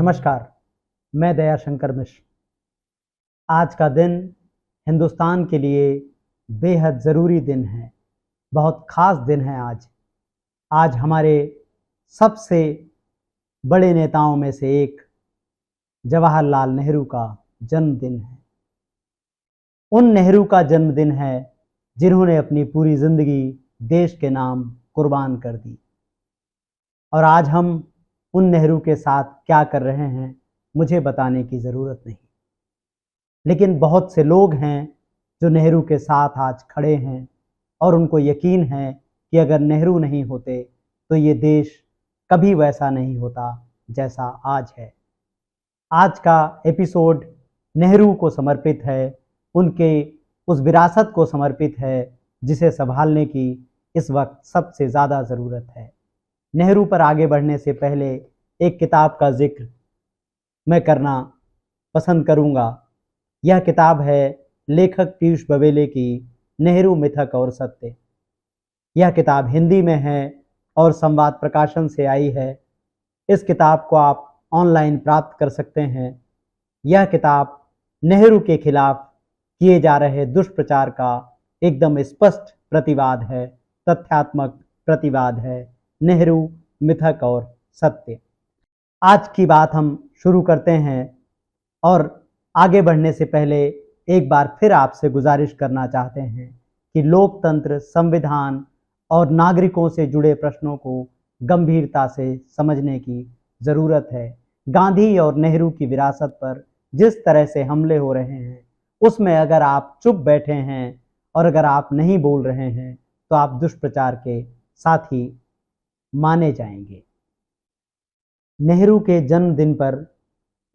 नमस्कार, मैं दयाशंकर मिश्र। आज का दिन हिंदुस्तान के लिए बेहद ज़रूरी दिन है, बहुत ख़ास दिन है आज। आज हमारे सबसे बड़े नेताओं में से एक जवाहरलाल नेहरू का जन्मदिन है। उन नेहरू का जन्मदिन है जिन्होंने अपनी पूरी ज़िंदगी देश के नाम कुर्बान कर दी। और आज हम उन नेहरू के साथ क्या कर रहे हैं मुझे बताने की ज़रूरत नहीं, लेकिन बहुत से लोग हैं जो नेहरू के साथ आज खड़े हैं और उनको यकीन है कि अगर नेहरू नहीं होते तो ये देश कभी वैसा नहीं होता जैसा आज है। आज का एपिसोड नेहरू को समर्पित है, उनके उस विरासत को समर्पित है जिसे संभालने की इस वक्त सबसे ज़्यादा ज़रूरत है। नेहरू पर आगे बढ़ने से पहले एक किताब का जिक्र मैं करना पसंद करूंगा। यह किताब है लेखक पीयूष बवेले की नेहरू मिथक और सत्य। यह किताब हिंदी में है और संवाद प्रकाशन से आई है। इस किताब को आप ऑनलाइन प्राप्त कर सकते हैं। यह किताब नेहरू के खिलाफ किए जा रहे दुष्प्रचार का एकदम स्पष्ट प्रतिवाद है, तथ्यात्मक प्रतिवाद है। नेहरू मिथक और सत्य। आज की बात हम शुरू करते हैं और आगे बढ़ने से पहले एक बार फिर आपसे गुजारिश करना चाहते हैं कि लोकतंत्र, संविधान और नागरिकों से जुड़े प्रश्नों को गंभीरता से समझने की ज़रूरत है। गांधी और नेहरू की विरासत पर जिस तरह से हमले हो रहे हैं उसमें अगर आप चुप बैठे हैं और अगर आप नहीं बोल रहे हैं तो आप दुष्प्रचार के साथी माने जाएंगे। नेहरू के जन्मदिन पर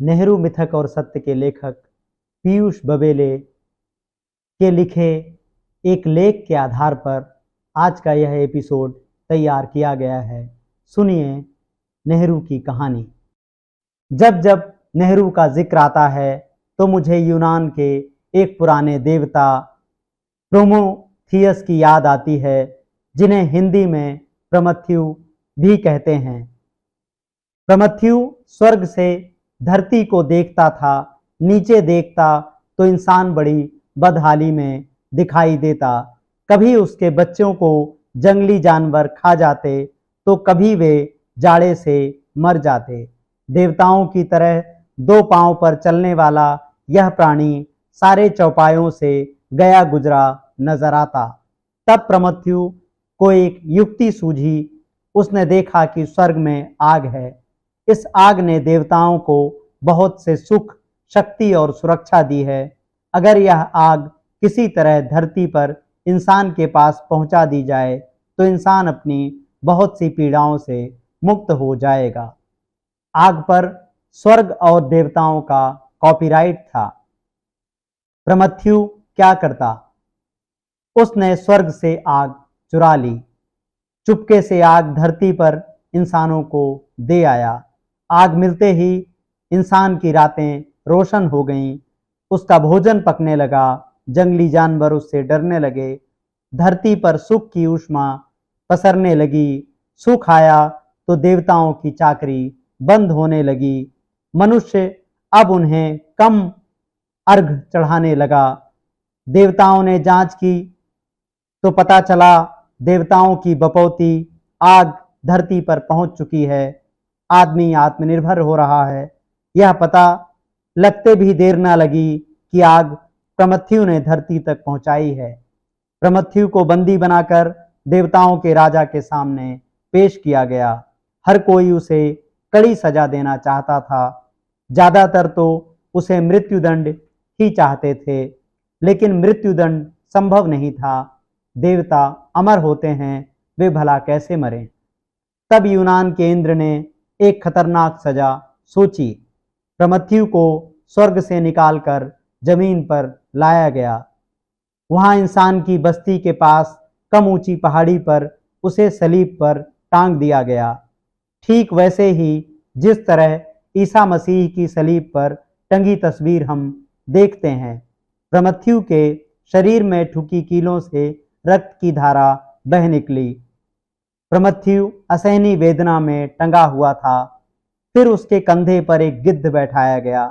नेहरू मिथक और सत्य के लेखक पीयूष बवेले के लिखे एक लेख के आधार पर आज का यह एपिसोड तैयार किया गया है। सुनिए नेहरू की कहानी। जब जब नेहरू का जिक्र आता है तो मुझे यूनान के एक पुराने देवता प्रोमेथियस की याद आती है, जिन्हें हिंदी में प्रमथ्यु भी कहते हैं। प्रमथ्यु स्वर्ग से धरती को देखता था, नीचे देखता तो इंसान बड़ी बदहाली में दिखाई देता। कभी उसके बच्चों को जंगली जानवर खा जाते तो कभी वे जाड़े से मर जाते। देवताओं की तरह दो पांव पर चलने वाला यह प्राणी सारे चौपायों से गया गुजरा नजर आता। तब प्रमथ्यु को एक युक्ति सूझी। उसने देखा कि स्वर्ग में आग है। इस आग ने देवताओं को बहुत से सुख, शक्ति और सुरक्षा दी है। अगर यह आग किसी तरह धरती पर इंसान के पास पहुंचा दी जाए तो इंसान अपनी बहुत सी पीड़ाओं से मुक्त हो जाएगा। आग पर स्वर्ग और देवताओं का कॉपीराइट था। प्रमथ्यु क्या करता? उसने स्वर्ग से आग चुरा ली। चुपके से आग धरती पर इंसानों को दे आया। आग मिलते ही इंसान की रातें रोशन हो गईं। उसका भोजन पकने लगा। जंगली जानवर उससे डरने लगे। धरती पर सुख की ऊष्मा पसरने लगी। सुख आया तो देवताओं की चाकरी बंद होने लगी। मनुष्य अब उन्हें कम अर्घ चढ़ाने लगा। देवताओं ने जांच की तो पता चला देवताओं की बपौती आग धरती पर पहुंच चुकी है। आदमी आत्मनिर्भर हो रहा है। यह पता लगते भी देर न लगी कि आग प्रमथ्यु ने धरती तक पहुंचाई है। प्रमथ्यु को बंदी बनाकर देवताओं के राजा के सामने पेश किया गया। हर कोई उसे कड़ी सजा देना चाहता था। ज्यादातर तो उसे मृत्युदंड ही चाहते थे, लेकिन मृत्युदंड संभव नहीं था। देवता अमर होते हैं, वे भला कैसे मरें? तब यूनान के इंद्र ने एक खतरनाक सजा सोची। प्रमथ्यु को स्वर्ग से निकालकर जमीन पर लाया गया। वहां इंसान की बस्ती के पास कम ऊंची पहाड़ी पर उसे सलीब पर टांग दिया गया। ठीक वैसे ही जिस तरह ईसा मसीह की सलीब पर टंगी तस्वीर हम देखते हैं। प्रमथ्यु के शरीर में ठुकी कीलों से रक्त की धारा बह निकली। प्रमथ्यु असहनीय वेदना में टंगा हुआ था। फिर उसके कंधे पर एक गिद्ध बैठाया गया।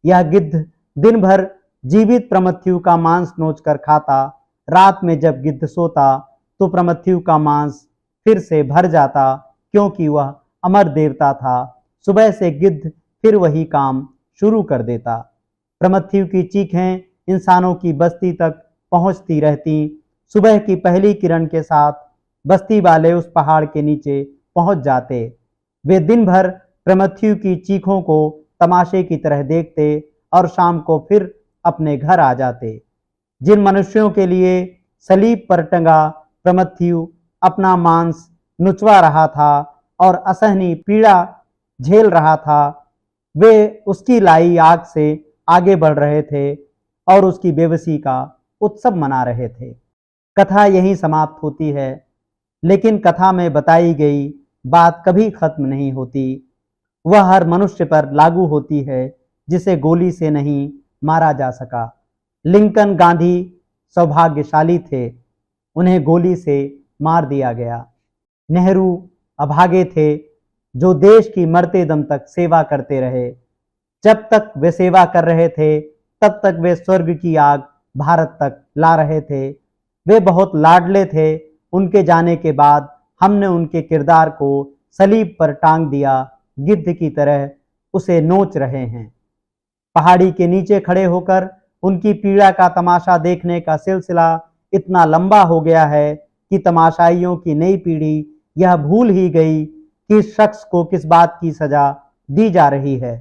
यह गिद्ध दिन भर जीवित प्रमथ्यु का मांस नोचकर खाता। रात में जब गिद्ध सोता तो प्रमथ्यु का मांस फिर से भर जाता, क्योंकि वह अमर देवता था। सुबह से गिद्ध फिर वही काम शुरू कर देता। प्रमथ्यु की चीखें इंसानों की बस्ती तक पहुंचती रहती। सुबह की पहली किरण के साथ बस्ती वाले उस पहाड़ के नीचे पहुंच जाते। वे दिन भर प्रमथ्यु की चीखों को तमाशे की तरह देखते और शाम को फिर अपने घर आ जाते। जिन मनुष्यों के लिए सलीब पर टंगा प्रमथ्यु अपना मांस नुचवा रहा था और असहनीय पीड़ा झेल रहा था, वे उसकी लाई आग से आगे बढ़ रहे थे और उसकी बेबसी का उत्सव मना रहे थे। कथा यहीं समाप्त होती है, लेकिन कथा में बताई गई बात कभी खत्म नहीं होती। वह हर मनुष्य पर लागू होती है जिसे गोली से नहीं मारा जा सका। लिंकन गांधी सौभाग्यशाली थे, उन्हें गोली से मार दिया गया। नेहरू अभागे थे, जो देश की मरते दम तक सेवा करते रहे। जब तक वे सेवा कर रहे थे तब तक वे स्वर्ग की आग भारत तक ला रहे थे। वे बहुत लाडले थे। उनके जाने के बाद हमने उनके किरदार को सलीब पर टांग दिया, गिद्ध की तरह उसे नोच रहे हैं। पहाड़ी के नीचे खड़े होकर उनकी पीड़ा का तमाशा देखने का सिलसिला इतना लंबा हो गया है कि तमाशाइयों की नई पीढ़ी यह भूल ही गई कि इस शख्स को किस बात की सजा दी जा रही है।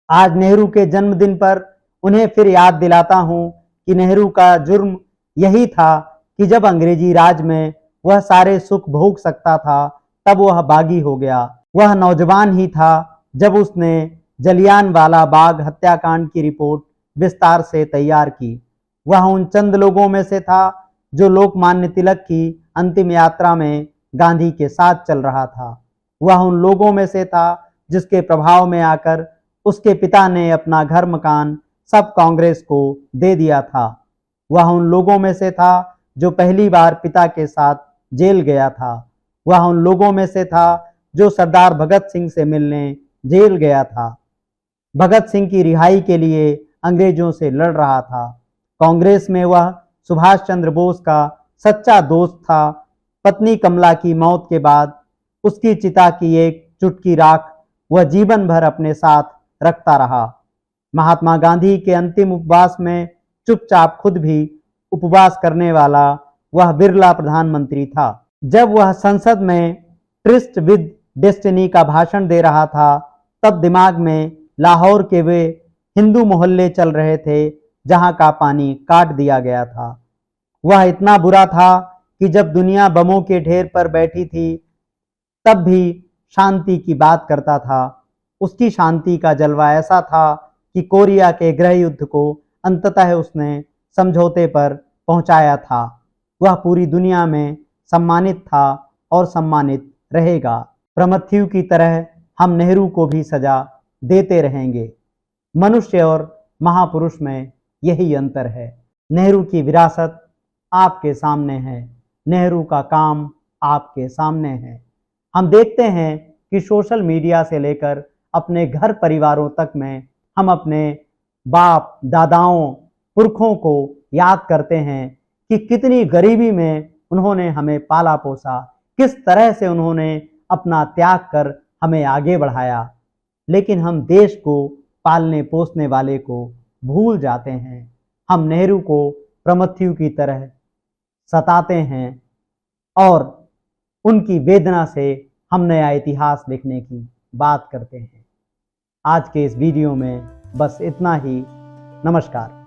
आज नेहरू के जन्मदिन पर उन्हें फिर याद दिलाता हूं कि नेहरू का जुर्म यही था कि जब अंग्रेजी राज में वह सारे सुख भोग सकता था तब वह बागी हो गया। वह नौजवान ही था जब उसने जलियांवाला बाग हत्याकांड की रिपोर्ट विस्तार से तैयार की। वह उन चंद लोगों में से था जो लोकमान्य तिलक की अंतिम यात्रा में गांधी के साथ चल रहा था। वह उन लोगों में से था जिसके प्रभाव में आकर उसके पिता ने अपना घर मकान सब कांग्रेस को दे दिया था। वह उन लोगों में से था जो पहली बार पिता के साथ जेल गया था। वह उन लोगों में से था जो सरदार भगत सिंह से मिलने जेल गया था। भगत सिंह की रिहाई के लिए अंग्रेजों से लड़ रहा था। कांग्रेस में वह सुभाष चंद्र बोस का सच्चा दोस्त था। पत्नी कमला की मौत के बाद उसकी चिता की एक चुटकी राख वह जीवन भर अपने साथ रखता रहा। महात्मा गांधी के अंतिम उपवास में चुपचाप खुद भी उपवास करने वाला वह बिरला प्रधानमंत्री था। जब वह संसद में ट्रिस्ट विद डेस्टिनी का भाषण दे रहा था तब दिमाग में लाहौर के वे हिंदू मोहल्ले चल रहे थे जहां का पानी काट दिया गया था। वह इतना बुरा था कि जब दुनिया बमों के ढेर पर बैठी थी तब भी शांति की बात करता था। उसकी शांति का जलवा ऐसा था कि कोरिया के गृह युद्ध को अंततः उसने समझौते पर पहुंचाया था। वह पूरी दुनिया में सम्मानित था और सम्मानित रहेगा। प्रमथ्यु की तरह हम नेहरू को भी सजा देते रहेंगे। मनुष्य और महापुरुष में यही अंतर है। नेहरू की विरासत आपके सामने है, नेहरू का काम आपके सामने है। हम देखते हैं कि सोशल मीडिया से लेकर अपने घर परिवारों तक में हम अपने बाप दादाओं पुरखों को याद करते हैं कि कितनी गरीबी में उन्होंने हमें पाला पोसा, किस तरह से उन्होंने अपना त्याग कर हमें आगे बढ़ाया। लेकिन हम देश को पालने पोसने वाले को भूल जाते हैं। हम नेहरू को प्रमथ्यु की तरह सताते हैं और उनकी वेदना से हम नया इतिहास लिखने की बात करते हैं। आज के इस वीडियो में बस इतना ही। नमस्कार।